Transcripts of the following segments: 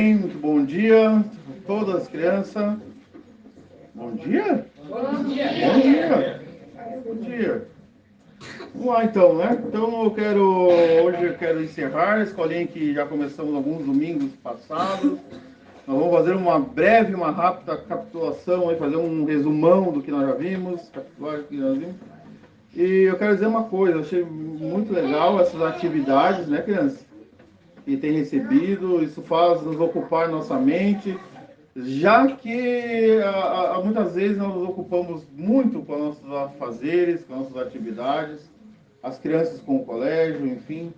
Muito bom dia a todas as crianças. Bom dia? Bom dia. Bom dia. Bom dia. Vamos lá então, né? Então hoje eu quero encerrar a escolinha que já começamos alguns domingos passados. Nós vamos fazer uma rápida capitulação, fazer um resumão do que nós já vimos, capitular o que nós vimos. E eu quero dizer uma coisa, eu achei muito legal essas atividades, né, crianças? Que tem recebido, isso faz nos ocupar nossa mente, já que muitas vezes nós nos ocupamos muito com nossos afazeres, com nossas atividades, as crianças com o colégio, enfim,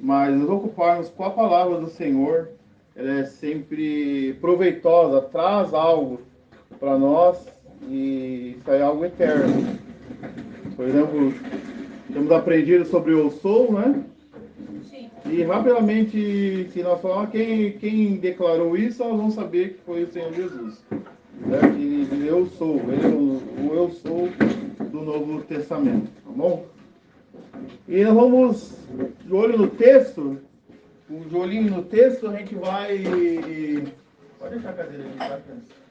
mas nos ocuparmos com a palavra do Senhor, ela é sempre proveitosa, traz algo para nós e isso é algo eterno. Por exemplo, temos aprendido sobre o Eu Sou, né? E rapidamente, se nós falarmos quem declarou isso, nós vamos saber que foi o Senhor Jesus. Né? E eu sou, ele é o Eu Sou do Novo Testamento, tá bom? E nós vamos, de olho no texto, de olhinho no texto, a gente vai... Pode deixar a cadeira aí, tá, criança?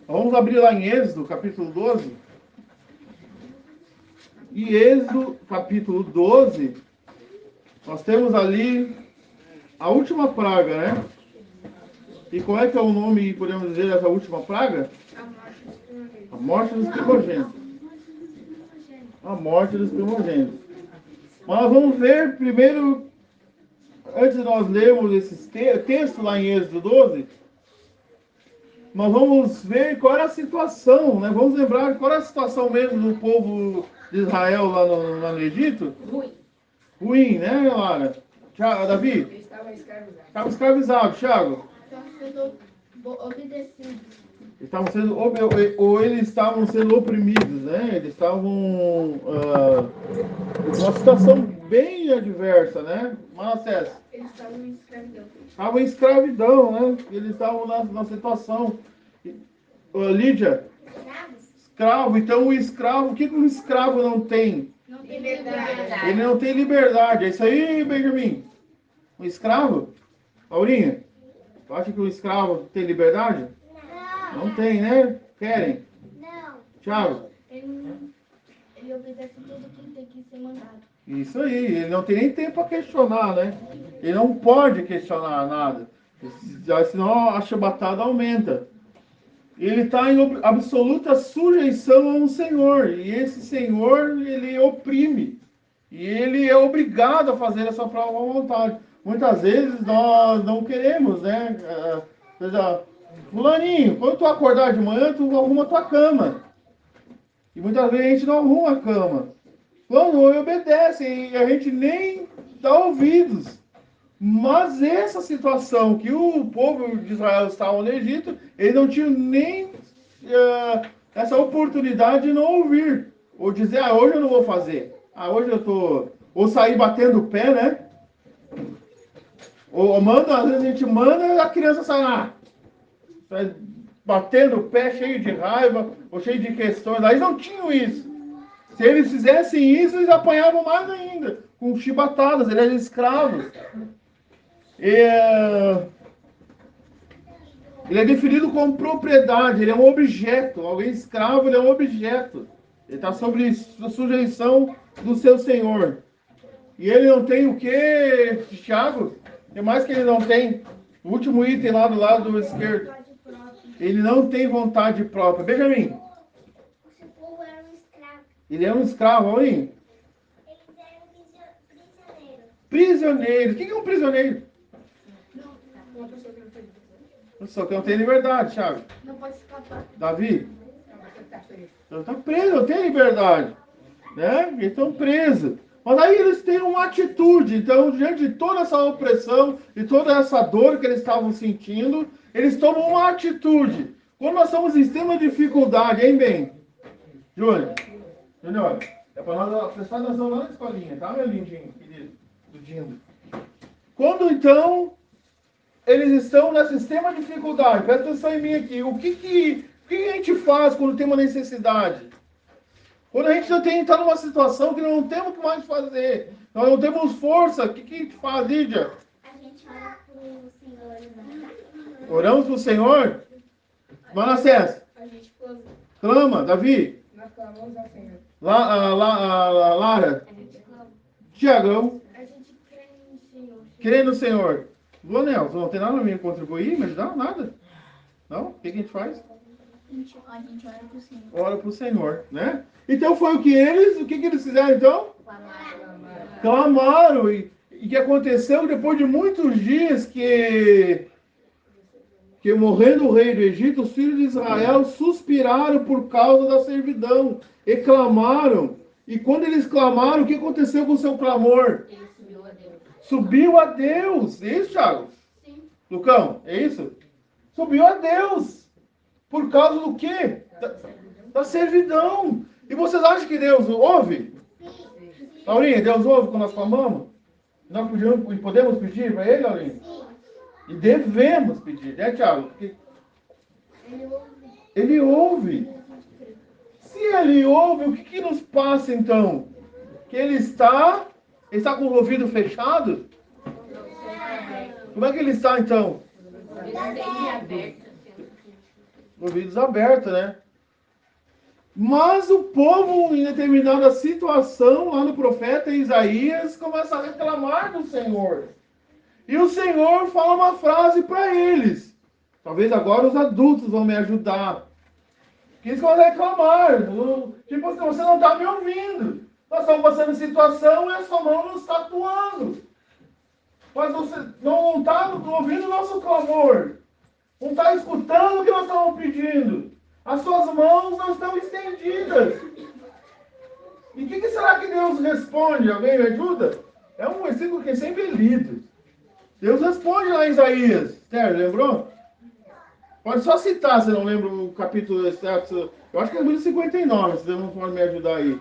Vamos abrir lá em Êxodo, capítulo 12. E Êxodo, capítulo 12, nós temos ali a última praga, né? E qual é que é o nome, podemos dizer, dessa última praga? A morte dos primogênitos. A morte dos primogênitos. Mas nós vamos ver primeiro, antes de nós lermos esse texto lá em Êxodo 12, nós vamos ver qual era a situação, né? Vamos lembrar qual era a situação mesmo do povo de Israel lá no Egito? Ruim, né, Lara? Davi? Eles estavam escravizados. Estavam escravizados, Thiago? Estavam sendo obedecidos. Estavam sendo, ou eles estavam sendo oprimidos, né? Eles estavam numa situação bem adversa, né? Manassés? Eles estavam em escravidão. Estavam em escravidão, né? Eles estavam na situação. Lídia? Escravo. Então o escravo, o que um escravo não tem? Não tem liberdade. Ele não tem liberdade. É isso aí, Benjamin? Um escravo? Paulinha? Tu acha que o escravo tem liberdade? Não tem, né? Querem? Não. Thiago? Ele obedece tudo que tem que ser mandado. Isso aí, ele não tem nem tempo para questionar, né? Ele não pode questionar nada, senão a chibatada aumenta. Ele está em absoluta sujeição a um Senhor, e esse Senhor, ele oprime, e ele é obrigado a fazer essa própria vontade. Muitas vezes nós não queremos, né? Fulaninho, quando tu acordar de manhã, tu arruma a tua cama. E muitas vezes a gente não arruma a cama. Quando obedece, e a gente nem dá ouvidos. Mas essa situação que o povo de Israel estava no Egito, eles não tinham nem essa oportunidade de não ouvir. Ou dizer, hoje eu não vou fazer. Hoje eu tô... Ou sair batendo o pé, né? Ou às vezes a gente manda e a criança sai batendo o pé, cheio de raiva, ou cheio de questões. Aí não tinham isso. Se eles fizessem isso, eles apanhavam mais ainda, com chibatadas, eles eram escravos. Ele é definido como propriedade, ele é um objeto. Alguém escravo, ele é um objeto. Ele está sob sujeição do seu senhor. E ele não tem o quê, Thiago? O que mais que ele não tem? O último item lá do lado esquerdo. Ele não tem vontade própria. Benjamin. Ele é um escravo, olha aí. Eles eram prisioneiros. Prisioneiro. O que é um prisioneiro? Uma pessoa que não tem liberdade. Pessoa que não tem liberdade, Thiago. Não pode escapar. Davi? Ele está preso. Ele está preso, não tem liberdade. Né? Eles estão presos. Mas aí eles têm uma atitude. Então, diante de toda essa opressão e toda essa dor que eles estavam sentindo, eles tomam uma atitude. Quando nós estamos em extrema dificuldade, hein, Ben? Júnior, é para nós prestar atenção lá na escolinha, tá, meu lindinho, querido? Do Dindo. Quando, então, eles estão nessa extrema dificuldade, presta atenção em mim aqui, o que a gente faz quando tem uma necessidade? Quando a gente já está numa situação que não temos o que mais fazer, nós não temos força, o que a gente faz, Lídia? A gente ora pro Senhor, né? Oramos para o Senhor? Manassés, A gente clama. clama. Davi, Nós clamamos ao Senhor. Lara, A gente clama. Tiagão, A gente crê no Senhor. crê no Senhor. Luanel, não tem nada a me contribuir, me ajudar? Nada? Não? O que a gente faz? A gente ora pro Senhor. Ora para o Senhor, né? Então foi o que eles fizeram então? Clamar. Clamaram. E que aconteceu depois de muitos dias que morrendo o rei do Egito, os filhos de Israel suspiraram por causa da servidão e clamaram. E quando eles clamaram, o que aconteceu com o seu clamor? Ele subiu a Deus. Subiu a Deus. É isso, Thiago? Sim. Lucão, é isso? Subiu a Deus. Por causa do quê? Da servidão. E vocês acham que Deus ouve? Laurinha, Deus ouve quando nós clamamos? Nós podemos pedir para Ele, Laurinha? E devemos pedir, né, Thiago? Porque Ele ouve. Ele ouve. Se Ele ouve, o que nos passa então? Que Ele está com o ouvido fechado? Como é que Ele está então? Ouvidos abertos, né? Mas o povo, em determinada situação, lá no profeta Isaías, começa a reclamar do Senhor. E o Senhor fala uma frase para eles. Talvez agora os adultos vão me ajudar. Que eles vão reclamar. Tipo assim, você não está me ouvindo. Nós estamos passando situação e a sua mão não está atuando. Mas você não está ouvindo o nosso clamor. Não está escutando o que nós estamos pedindo. As suas mãos não estão estendidas. E o que será que Deus responde? Alguém me ajuda? É um versículo que é sempre lido. Deus responde lá em Isaías. Sérgio, lembrou? Pode só citar, se não lembra o capítulo exato. Eu acho que é o número 59, se você não pode me ajudar aí.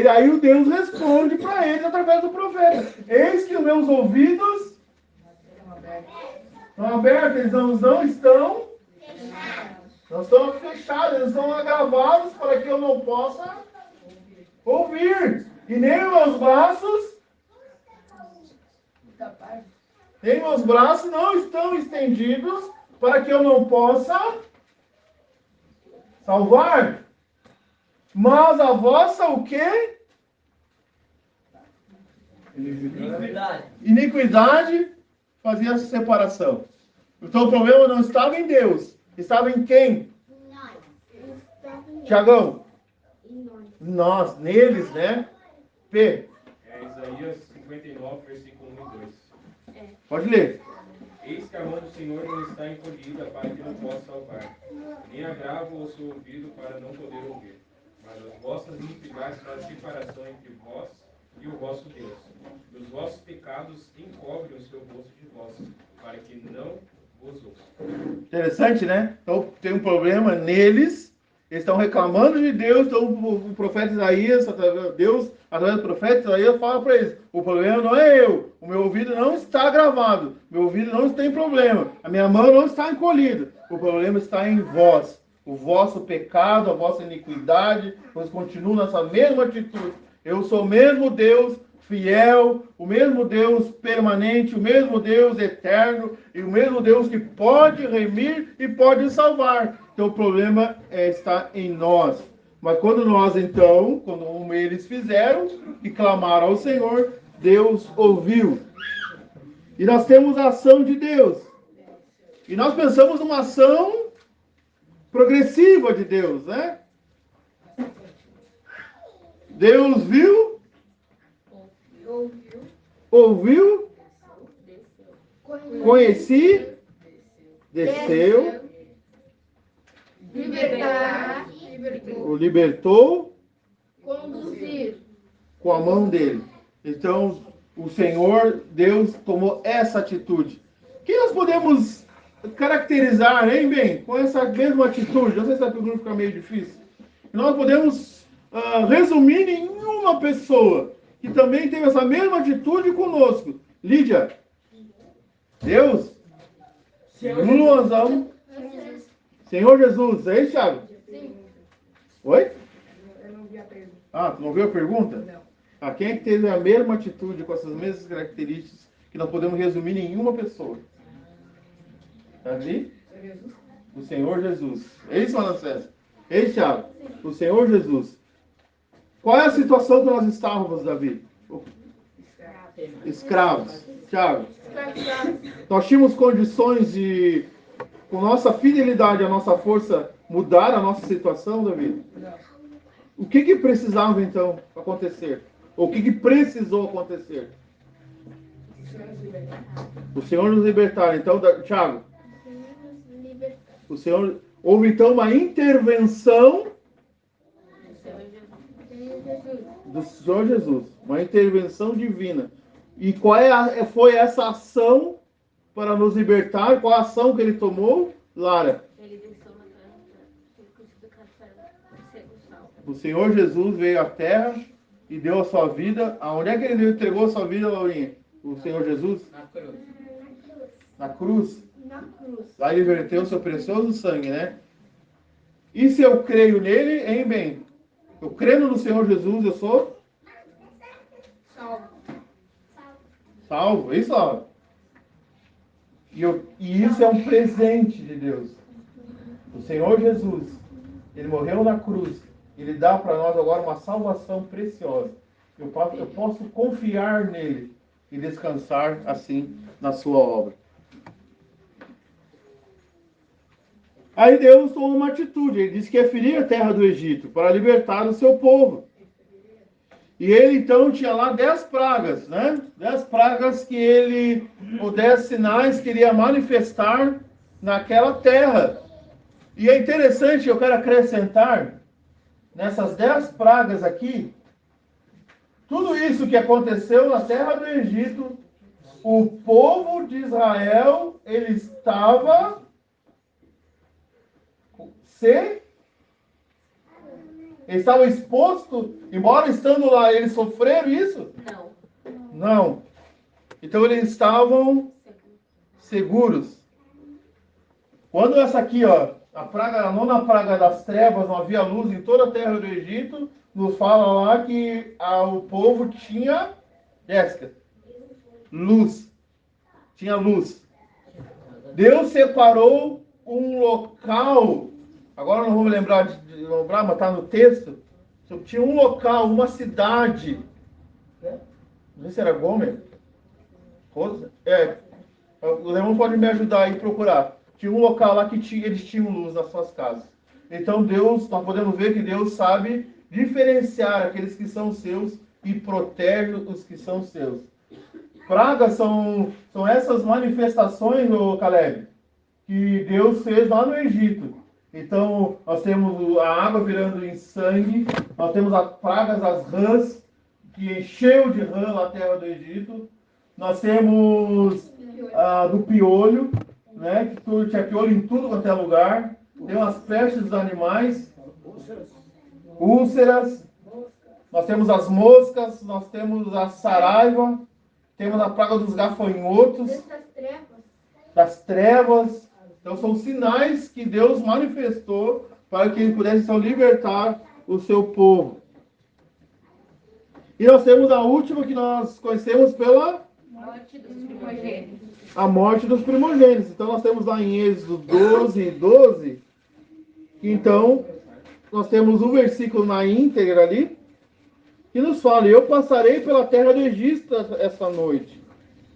Aí o Deus responde para eles através do profeta. Eis que os meus ouvidos estão abertos, eles não estão fechados, eles estão agravados para que eu não possa ouvir. E nem meus braços não estão estendidos para que eu não possa salvar. Mas a vossa o quê? Iniquidade fazia separação. Então o problema não estava em Deus. Estava em quem? Tiagão? Nós, neles, né? P. Isaías 59, versículo 1 e 2. Pode ler. Eis que a mão do Senhor não está encolhida para que não possa salvar, nem agravo o seu ouvido para não poder ouvir. Mas as vossas iniquidades fazem separação entre vós e o vosso Deus. E os vossos pecados encobrem o seu rosto de vós, para que não vos ouça. Interessante, né? Então tem um problema neles. Eles estão reclamando de Deus. Então o profeta Isaías, Deus, através do profeta Isaías, fala para eles: o problema não é eu. O meu ouvido não está gravado. Meu ouvido não tem problema. A minha mão não está encolhida. O problema está em vós. O vosso pecado, a vossa iniquidade, vocês continuam nessa mesma atitude. Eu sou o mesmo Deus fiel, o mesmo Deus permanente, o mesmo Deus eterno e o mesmo Deus que pode remir e pode salvar. Então o problema está em nós. Mas quando nós então, como eles fizeram e clamaram ao Senhor, Deus ouviu. E nós temos a ação de Deus. E nós pensamos numa ação progressiva de Deus, né? Deus viu, ouviu, conheci, desceu, o libertou, conduzir, com a mão dele. Então, o Senhor, Deus, tomou essa atitude. Que nós podemos caracterizar, hein, bem, com essa mesma atitude? Não sei se a pergunta fica meio difícil. Nós podemos resumir em uma pessoa que também teve essa mesma atitude conosco. Lídia. Deus. Luanzão. Senhor Jesus. É isso, Thiago? sim. Oi? Eu não vi a pergunta. Ah, tu não viu a pergunta? Não. Ah, quem é que teve a mesma atitude com essas mesmas características que não podemos resumir em uma pessoa? Tá ali? Jesus. O Senhor Jesus. É isso, Manassés? É isso, Thiago? O Senhor Jesus. Qual é a situação que nós estávamos, Davi? Escravos. Thiago, nós tínhamos condições de, com nossa fidelidade, a nossa força, mudar a nossa situação, Davi? Não. O que precisava, então, acontecer? O que precisou acontecer? O Senhor nos libertar. Então, Thiago, o Senhor, houve então uma intervenção do Senhor Jesus, uma intervenção divina. E qual foi essa ação para nos libertar? Qual a ação que ele tomou, Lara? Ele desceu na terra para ser crucificado para ser o salvo. O Senhor Jesus veio à terra e deu a sua vida. Aonde é que ele entregou a sua vida, Laurinha? O Senhor Jesus? Na cruz. Na cruz. Na cruz. Lá ele verteu o seu precioso sangue, né? E se eu creio nele, hein, bem? Eu crendo no Senhor Jesus, eu sou Salvo. salvo. É isso, Laura? E isso é um presente de Deus. O Senhor Jesus, ele morreu na cruz. Ele dá para nós agora uma salvação preciosa. Eu posso confiar nele e descansar assim na sua obra. Aí Deus tomou uma atitude. Ele disse que ia ferir a terra do Egito para libertar o seu povo. E ele então tinha lá 10 pragas, né? 10 pragas que ele, ou 10 sinais que ele ia manifestar naquela terra. E é interessante, eu quero acrescentar, nessas 10 pragas aqui, tudo isso que aconteceu na terra do Egito, o povo de Israel, ele estava eles estavam expostos, embora estando lá, eles sofreram isso? Não. Não. Então eles estavam seguros. Quando essa aqui, ó, a nona praga das trevas, não havia luz em toda a terra do Egito, nos fala lá que o povo tinha, Jéssica, luz. Tinha luz. Deus separou um local, agora não vou me lembrar, mas está no texto, tinha um local, uma cidade, não sei se era Gomer, o irmão pode me ajudar aí a procurar. Tinha um local lá que eles tinham luz nas suas casas. Então Deus, nós podemos ver que Deus sabe diferenciar aqueles que são seus e protege os que são seus. Pragas são essas manifestações, Caleb, que Deus fez lá no Egito. Então, nós temos a água virando em sangue, nós temos as pragas das rãs, que encheu de rã lá a terra do Egito. Nós temos do piolho, né, que tinha piolho em tudo quanto é lugar. Tem as pestes dos animais, úlceras. Nós temos as moscas, nós temos a saraiva, temos a praga dos gafanhotos, das trevas. Então são sinais que Deus manifestou para que ele pudesse então libertar o seu povo. E nós temos a última que nós conhecemos pela Morte dos primogênitos. a morte dos primogênitos. Então nós temos lá em Êxodo 12, que então nós temos o versículo na íntegra ali, que nos fala: eu passarei pela terra do Egito esta noite,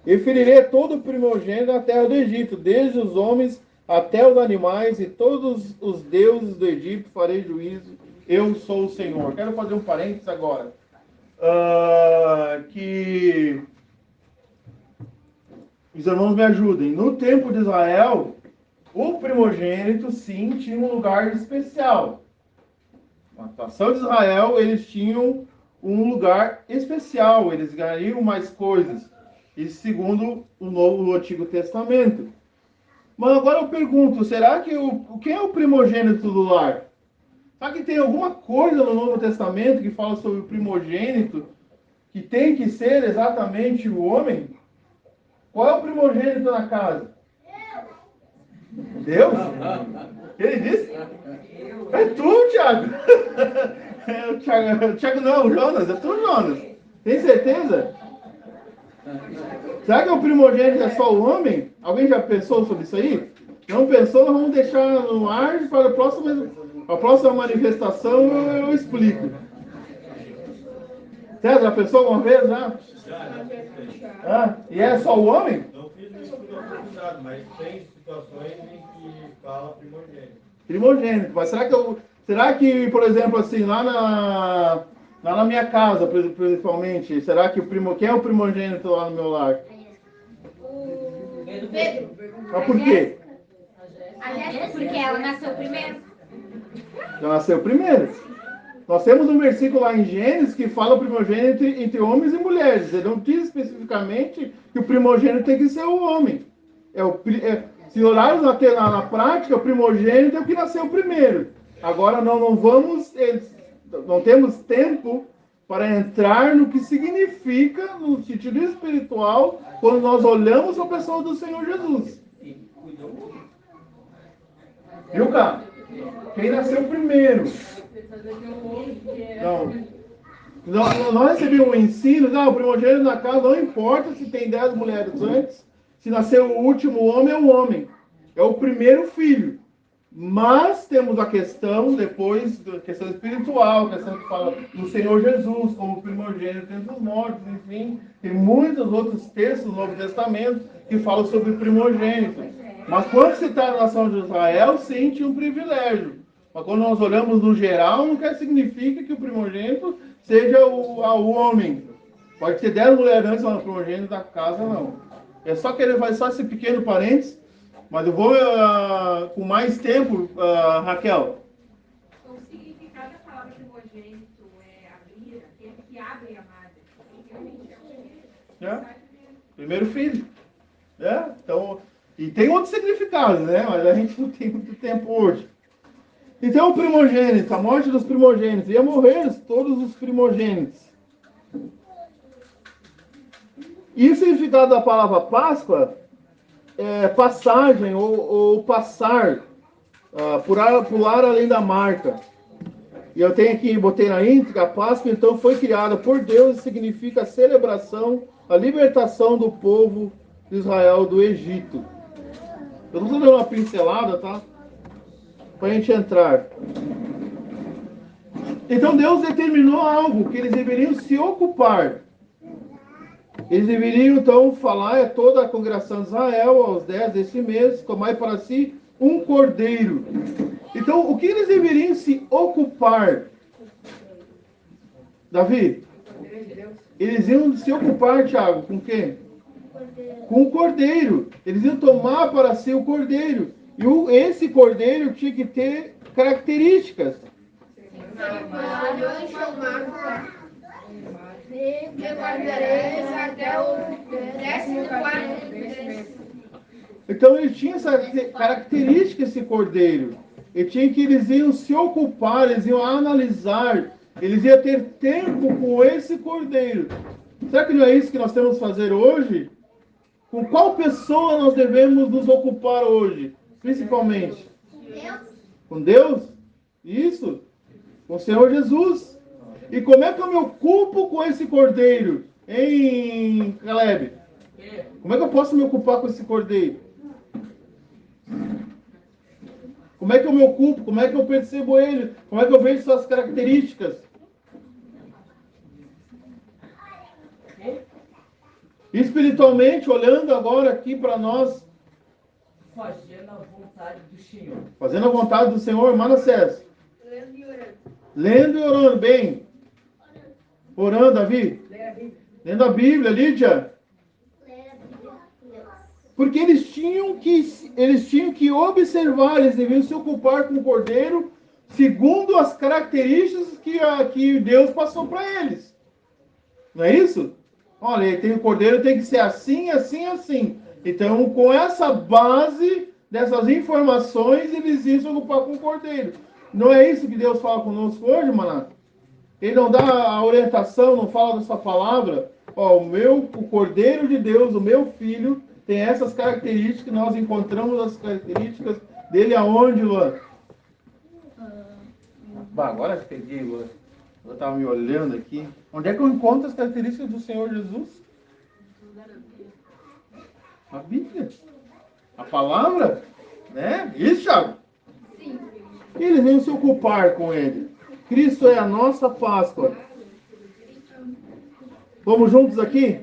e ferirei todo o primogênito na terra do Egito, desde os homens até os animais, e todos os deuses do Egito farei juízo, eu sou o Senhor. Quero fazer um parênteses agora, que os irmãos me ajudem. No tempo de Israel, o primogênito sim tinha um lugar especial. Na nação de Israel, eles tinham um lugar especial, eles ganhariam mais coisas. Isso segundo o Antigo Testamento. Mas agora eu pergunto, será que quem é o primogênito do lar? Será que tem alguma coisa no Novo Testamento que fala sobre o primogênito que tem que ser exatamente o homem? Qual é o primogênito na casa? Deus? Ele disse? É tu, Thiago. O Thiago não é o Jonas, é tu, Jonas. Tem certeza? Será que o primogênito é só o homem? Alguém já pensou sobre isso aí? Não pensou, nós vamos deixar no ar para a próxima manifestação eu explico. César, já pensou alguma vez? Já? E é só o homem? Não fiz isso por oportunidade, mas tem situações em que fala primogênito. Primogênito. Mas será que, por exemplo, assim, lá na minha casa, principalmente, será que quem é o primogênito lá no meu lar? O Pedro. Mas por quê? A Jéssica, porque ela nasceu primeiro. Já nasceu primeiro. Nós temos um versículo lá em Gênesis que fala primogênito entre homens e mulheres. Ele não diz especificamente que o primogênito tem que ser o homem. Se olharmos na prática, o primogênito é o que nasceu primeiro. Agora não temos tempo para entrar no que significa, no sentido espiritual, quando nós olhamos a pessoa do Senhor Jesus. Viu, cara? Quem nasceu primeiro? Nós recebemos um ensino, o primogênito na casa, não importa se tem 10 mulheres antes, se nasceu o último homem, é o homem. É o primeiro filho. Mas temos a questão, depois, a questão espiritual, a questão que fala do Senhor Jesus como primogênito entre os mortos, enfim. Tem muitos outros textos do Novo Testamento que falam sobre o primogênito. Mas quando se está na nação de Israel, sim, tinha um privilégio. Mas quando nós olhamos no geral, não quer significa que o primogênito seja o homem. Pode ter 10 mulheres antes, mas o primogênito da casa não. É só querer fazer só esse pequeno parênteses. Mas eu vou com mais tempo, Raquel. O significado da palavra primogênito é abrir, aquele que abre a madre. Primeiro filho. Então, e tem outros significados, né? Mas a gente não tem muito tempo hoje. Então, o primogênito, a morte dos primogênitos. Ia morrer todos os primogênitos. E o significado da palavra Páscoa é passagem ou passar, pular além da marca. E eu tenho aqui, botei na íntegra, a Páscoa então foi criada por Deus e significa a celebração, a libertação do povo de Israel do Egito. Eu não estou dando uma pincelada, tá? Para a gente entrar. Então Deus determinou algo que eles deveriam se ocupar. Eles deveriam então falar a toda a congregação de Israel, aos 10 deste mês, tomai para si um cordeiro. Então, o que eles deveriam se ocupar? Davi? Eles iam se ocupar, Thiago, com quem? Com o cordeiro. Eles iam tomar para si o cordeiro. E esse cordeiro tinha que ter características. Me guardareis até o 14º mês. Então ele tinha essa característica, esse cordeiro. Eles iam se ocupar, eles iam analisar, eles iam ter tempo com esse cordeiro. Será que não é isso que nós temos que fazer hoje? Com qual pessoa nós devemos nos ocupar hoje? Principalmente? Com Deus? Isso? Com o Senhor Jesus. E como é que eu me ocupo com esse cordeiro? Hein, Caleb? Como é que eu posso me ocupar com esse cordeiro? Como é que eu me ocupo? Como é que eu percebo ele? Como é que eu vejo suas características? Espiritualmente, olhando agora aqui para nós. Fazendo a vontade do Senhor. Fazendo a vontade do Senhor, Manassés. Lendo e orando. Lendo e orando, bem. Orando, Davi? Lendo a Bíblia, Lídia? Porque eles tinham que observar, eles deviam se ocupar com o cordeiro segundo as características que Deus passou para eles. Não é isso? Olha, tem o cordeiro, tem que ser assim, assim, assim. Então, com essa base dessas informações, eles iam se ocupar com o cordeiro. Não é isso que Deus fala conosco hoje, maná? Ele não dá a orientação, não fala dessa palavra. O cordeiro de Deus, o meu filho, tem essas características, nós encontramos as características dele aonde, Luan? Agora eu peguei, Luan. Eu estava me olhando aqui. Onde é que eu encontro as características do Senhor Jesus? A Bíblia. A palavra. Né? Isso, Thiago? Sim. Ele veio se ocupar com ele. Cristo é a nossa Páscoa. Vamos juntos aqui?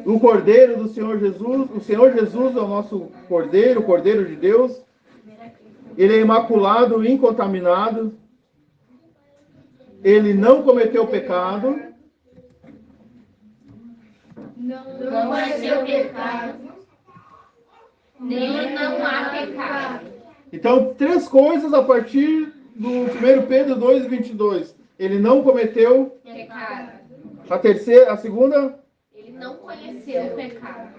O Cordeiro do Senhor Jesus. O Senhor Jesus é o nosso Cordeiro, o Cordeiro de Deus. Ele é imaculado, incontaminado. Ele não cometeu pecado. Não cometeu pecado. Nele não há pecado. Então, três coisas a partir do 1 Pedro 2:22. Ele não cometeu Pecado. a segunda. Ele não conheceu o pecado.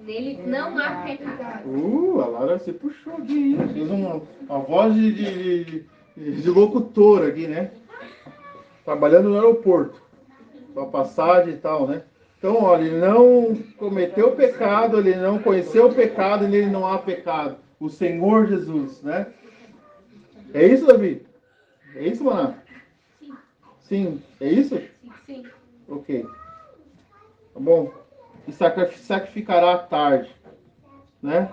Nele não há pecado. A Lara se puxou aqui, hein? Fez uma voz de locutora aqui, né? Trabalhando no aeroporto. Para passagem e tal, né? Então, olha, ele não cometeu pecado, ele não conheceu o pecado e nele não há pecado. O Senhor Jesus, né? É isso, Davi? É isso, Maná? Sim. Sim. É isso? Sim. Ok. Tá bom? E sacrificará à tarde, né?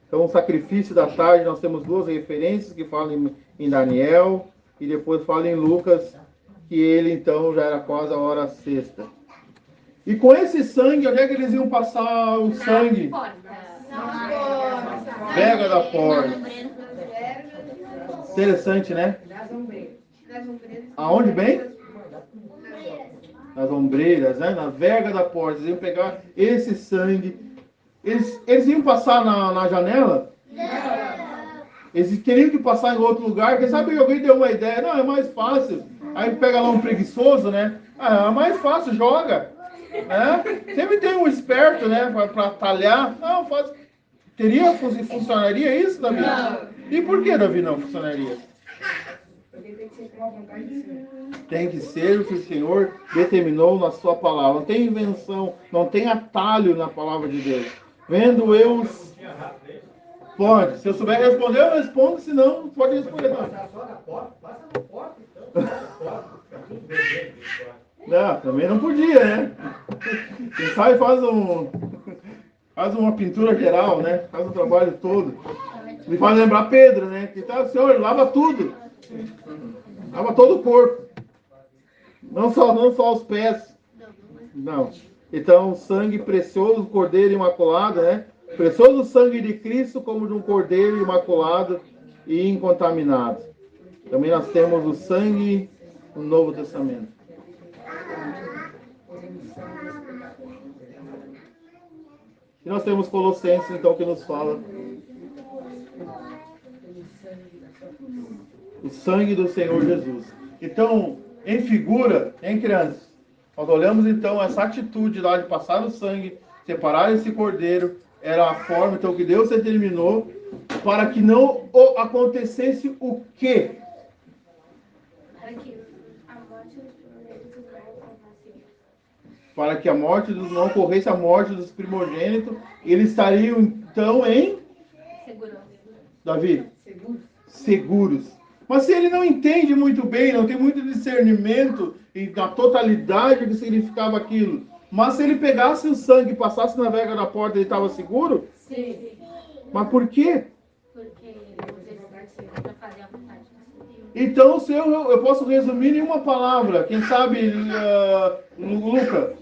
Então, o sacrifício da tarde, nós temos duas referências que falam em Daniel e depois falam em Lucas, que ele então já era quase a hora sexta. E com esse sangue, onde é que eles iam passar o sangue? Na Vega da porta. Interessante, né? Das ombreiras. Aonde bem? Nas ombreiras, né? Na verga da porta. Eles iam pegar esse sangue. Eles iam passar na janela? Não. Eles teriam que passar em outro lugar. Quem sabe alguém deu uma ideia. Não, é mais fácil. Aí pega lá um preguiçoso, né? É mais fácil, joga. Né? Sempre tem um esperto, né? Para talhar. Não, faz. Funcionaria isso, Davi? Não. E por que, Davi, não funcionaria? Porque tem que ser com a vontade de ser. Tem que ser o que o Senhor determinou na sua palavra. Não tem invenção, não tem atalho na palavra de Deus. Vendo eu... Pode. Se eu souber responder, eu respondo. Se não, pode responder. Não. Passar só na porta? Passa na porta, então. Passa na porta. Fica tudo vermelho. Não, também não podia, né? Quem sabe faz uma pintura geral, né? Faz o trabalho todo. Me faz lembrar Pedro, né? Que tá, Senhor, lava tudo. Lava todo o corpo. Não só os pés. Não. Então, sangue precioso, cordeiro imaculado, né? Precioso sangue de Cristo como de um cordeiro imaculado e incontaminado. Também nós temos o sangue no Novo Testamento. E nós temos Colossenses, então, que nos fala o sangue do Senhor Jesus. Então, em figura, em crianças, nós olhamos então essa atitude lá de passar o sangue, separar esse cordeiro, era a forma então que Deus determinou para que não acontecesse o quê? Para que a morte não ocorresse a morte dos primogênitos, eles estariam então em Segurança. Davi? Seguros. Mas se ele não entende muito bem, não tem muito discernimento da totalidade que significava aquilo, mas se ele pegasse o sangue e passasse na vega da porta, ele estava seguro? Sim. Mas por quê? Porque para fazer a vontade de Deus. Então, se eu posso resumir em uma palavra, quem sabe, Luca?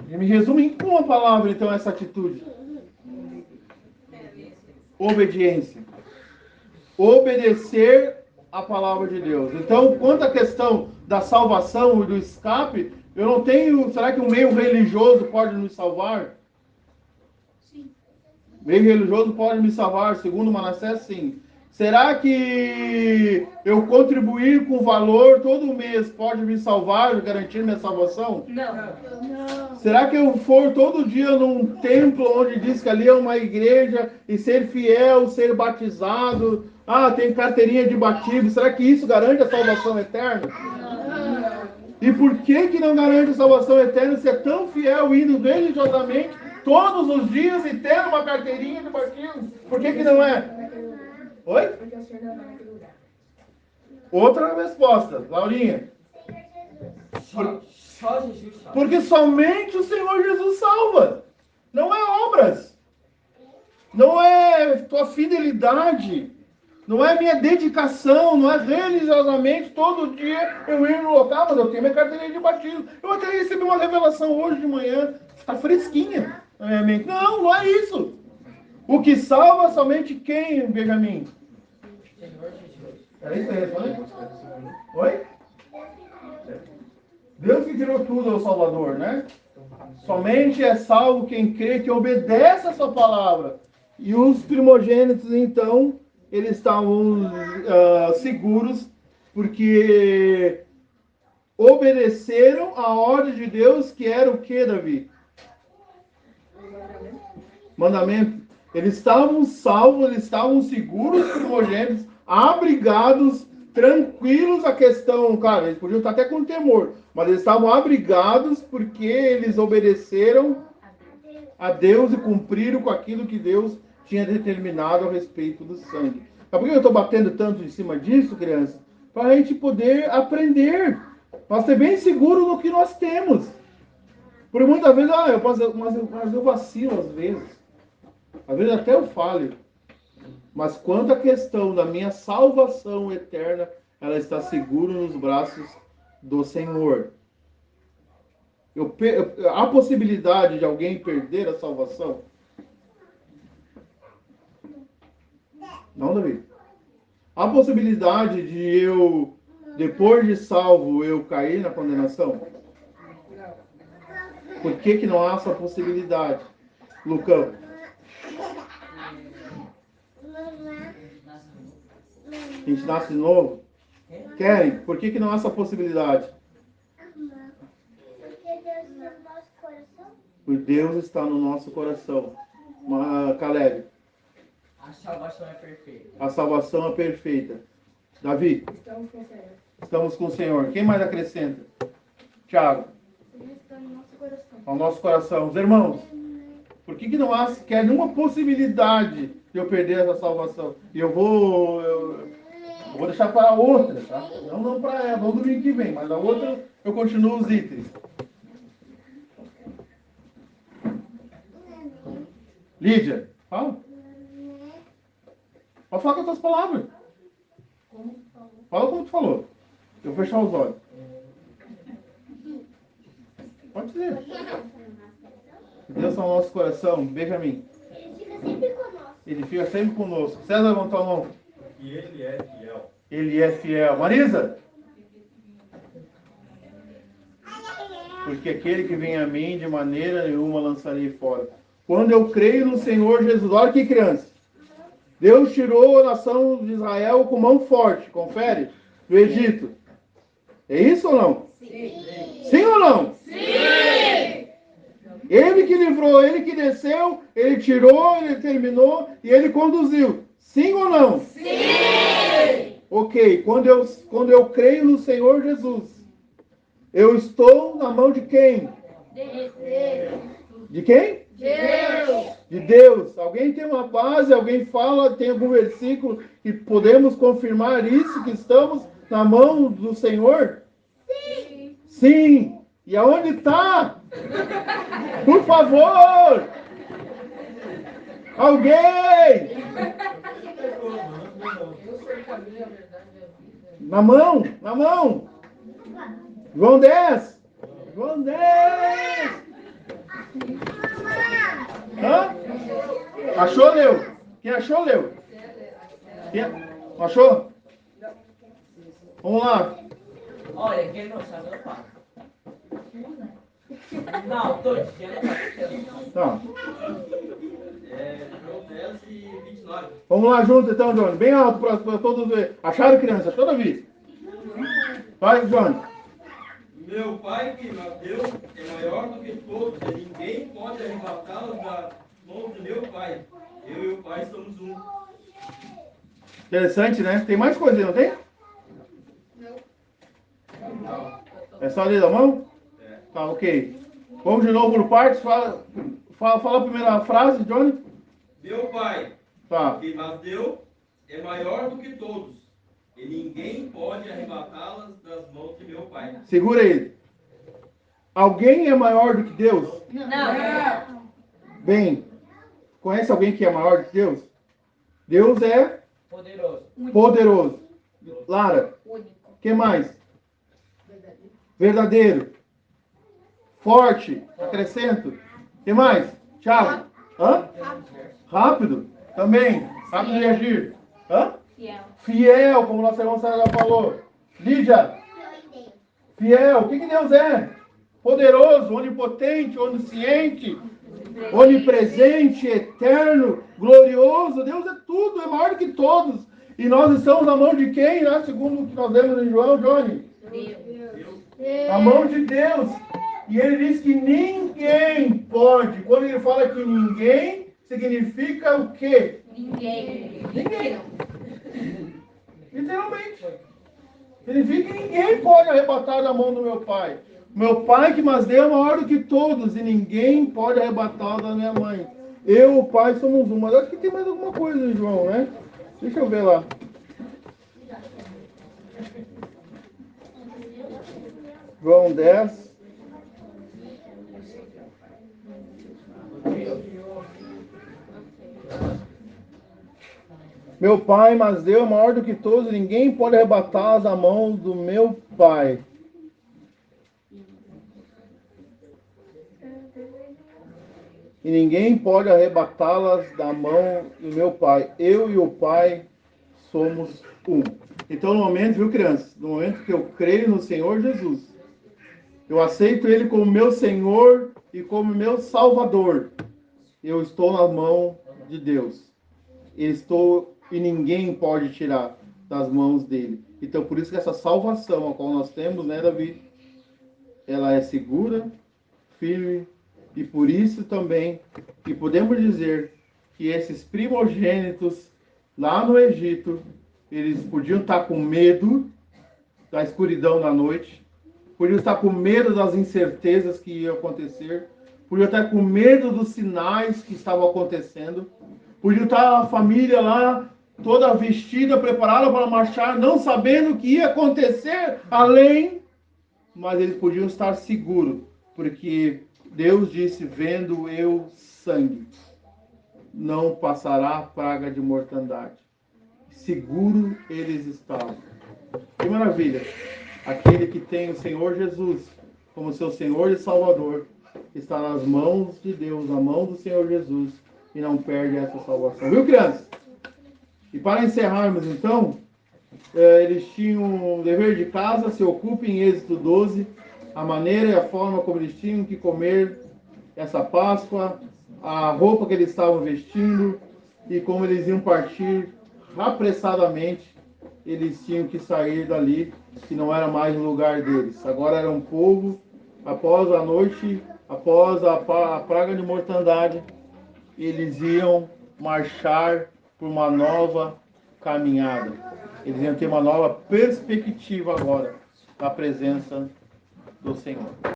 Me resume em uma palavra, então, essa atitude. Obediência. Obedecer a palavra de Deus. Então, quanto à questão da salvação e do escape, eu não tenho... Será que um meio religioso pode nos salvar? Sim. Meio religioso pode me salvar, segundo Manassés, sim. Será que eu contribuir com valor todo mês pode me salvar, garantir minha salvação? Não. Será que eu for todo dia num templo onde diz que ali é uma igreja e ser fiel, ser batizado, tem carteirinha de batismo, será que isso garante a salvação eterna? Não. E por que não garante a salvação eterna se é tão fiel indo religiosamente todos os dias e tendo uma carteirinha de batismo? Por que não é? Oi? Porque o Senhor não vai naquele lugar. Outra resposta, Laurinha. Só Jesus salva. Porque somente o Senhor Jesus salva. Não é obras. Não é tua fidelidade. Não é minha dedicação. Não é religiosamente todo dia eu ir no local, mas eu tenho minha carteirinha de batismo. Eu até recebi uma revelação hoje de manhã. Está fresquinha na minha mente. Não, não é isso. O que salva somente quem, Benjamin? Senhor Jesus. É isso aí, né? Oi? Deus que tirou tudo é o Salvador, né? Somente é salvo quem crê, que obedece a sua palavra. E os primogênitos, então, eles estavam seguros, porque obedeceram a ordem de Deus, que era o que, Davi? Mandamento. Eles estavam salvos, eles estavam seguros, primogênitos, abrigados, tranquilos. A questão, claro, eles podiam estar até com temor, mas eles estavam abrigados porque eles obedeceram a Deus e cumpriram com aquilo que Deus tinha determinado a respeito do sangue. Sabe por que eu estou batendo tanto em cima disso, crianças? Para a gente poder aprender, para ser bem seguro no que nós temos. Por muitas vezes, mas eu vacilo às vezes. Às vezes até eu falho. Mas quanto à questão da minha salvação eterna, ela está segura nos braços do Senhor. Há possibilidade de alguém perder a salvação? Não, Davi. Há possibilidade de eu, depois de salvo, eu cair na condenação? Por que não há essa possibilidade? Lucão. A gente nasce de novo? Querem? Por que não há essa possibilidade? Porque Deus está no nosso coração. Porque Deus está no nosso coração. Caleb. A salvação é perfeita. A salvação é perfeita. Davi. Estamos com o Senhor. Estamos com o Senhor. Quem mais acrescenta? Tiago. Deus está no nosso coração. Ao nosso coração. Os irmãos. Por que não há sequer nenhuma possibilidade de eu perder essa salvação? E eu vou deixar para a outra, tá? Não para ela, vamos domingo que vem, mas a outra eu continuo os itens. Lídia, fala. Pode falar com as tuas palavras. Fala como tu falou. Eu vou fechar os olhos. Pode dizer. Deus está no nosso coração. Benjamin. Ele fica sempre conosco. Ele fica sempre conosco. César, levantou a mão. E ele é fiel. Ele é fiel. Marisa? Porque aquele que vem a mim, de maneira nenhuma lançarei fora. Quando eu creio no Senhor Jesus, olha aqui, criança. Deus tirou a nação de Israel com mão forte, confere, do Egito. É isso ou não? Sim. Sim ou não? Sim! Ele que livrou, ele que desceu, ele tirou, ele terminou e ele conduziu. Sim ou não? Sim! Ok, quando eu creio no Senhor Jesus, eu estou na mão de quem? De quem? Deus. De Deus. Alguém tem uma base, alguém fala, tem algum versículo e podemos confirmar isso, que estamos na mão do Senhor? Sim. Sim. E aonde está? Por favor! Alguém! Na mão, na mão. João 10. João 10. Hã? Achou, leu? Quem achou, leu? Quem achou? Vamos lá. Olha, quem não sabe, eu falo. Não, tô dizendo. Tá. João 10 e 29. Vamos lá junto então, Johnny. Bem alto para todos verem. Acharam, criança? Toda vez. Vai, Johnny. Meu Pai que nos deu é maior do que todos, e ninguém pode arrebatá-los da mão do meu Pai. Eu e o Pai somos um. Interessante, né? Tem mais coisa aí, não tem? Não. É só ali da mão? É. Tá, ok. Vamos de novo por partes. Fala a primeira frase, Johnny. Meu Pai Tá. que nos deu é maior do que todos, e ninguém pode arrebatá-las das mãos de meu Pai. Segura ele. Alguém é maior do que Deus? Não. Bem, conhece alguém que é maior do que Deus? Deus é Poderoso. poderoso. Lara, Único. o que mais? Verdadeiro. Forte. Acrescento. O que mais? Thiago? Hã? Rápido. Também. Rápido de agir. Hã? Fiel. Fiel, como nossa irmã Sara falou. Lídia, fiel. O que Deus é? Poderoso, onipotente, onisciente, onipresente, eterno, glorioso. Deus é tudo, é maior que todos. E nós estamos na mão de quem, né? Segundo o que nós lemos em João, Johnny? Na mão de Deus. E ele diz que ninguém pode. Quando ele fala que ninguém, significa o quê? Ninguém. Ninguém. Literalmente. Significa que ninguém pode arrebatar da mão do meu Pai. Meu Pai que mas deu é maior do que todos. E ninguém pode arrebatar da minha mãe. Eu e o Pai somos um. Mas acho que tem mais alguma coisa em João, né? Deixa eu ver lá. João 10. Meu Pai, mas Deus é maior do que todos, e ninguém pode arrebatá-las da mão do meu Pai. E ninguém pode arrebatá-las da mão do meu Pai. Eu e o Pai somos um. Então, no momento, viu, crianças? No momento que eu creio no Senhor Jesus, eu aceito Ele como meu Senhor e como meu Salvador, eu estou na mão de Deus. E ninguém pode tirar das mãos dele. Então, por isso que essa salvação a qual nós temos, né, Davi? Ela é segura, firme, e por isso também que podemos dizer que esses primogênitos lá no Egito, eles podiam estar com medo da escuridão da noite, podiam estar com medo das incertezas que iam acontecer, podiam estar com medo dos sinais que estavam acontecendo, podiam estar a família lá toda vestida, preparada para marchar, não sabendo o que ia acontecer além, mas eles podiam estar seguros, porque Deus disse, vendo eu sangue, não passará praga de mortandade. Seguro eles estavam. Que maravilha! Aquele que tem o Senhor Jesus como seu Senhor e Salvador, está nas mãos de Deus, na mão do Senhor Jesus, e não perde essa salvação. Viu, crianças? E para encerrarmos, então, eles tinham um dever de casa, se ocupem em Êxodo 12, a maneira e a forma como eles tinham que comer essa Páscoa, a roupa que eles estavam vestindo e como eles iam partir apressadamente. Eles tinham que sair dali, que não era mais o lugar deles. Agora era um povo, após a noite, após a praga de mortandade, eles iam marchar por uma nova caminhada. Eles iam ter uma nova perspectiva agora da presença do Senhor.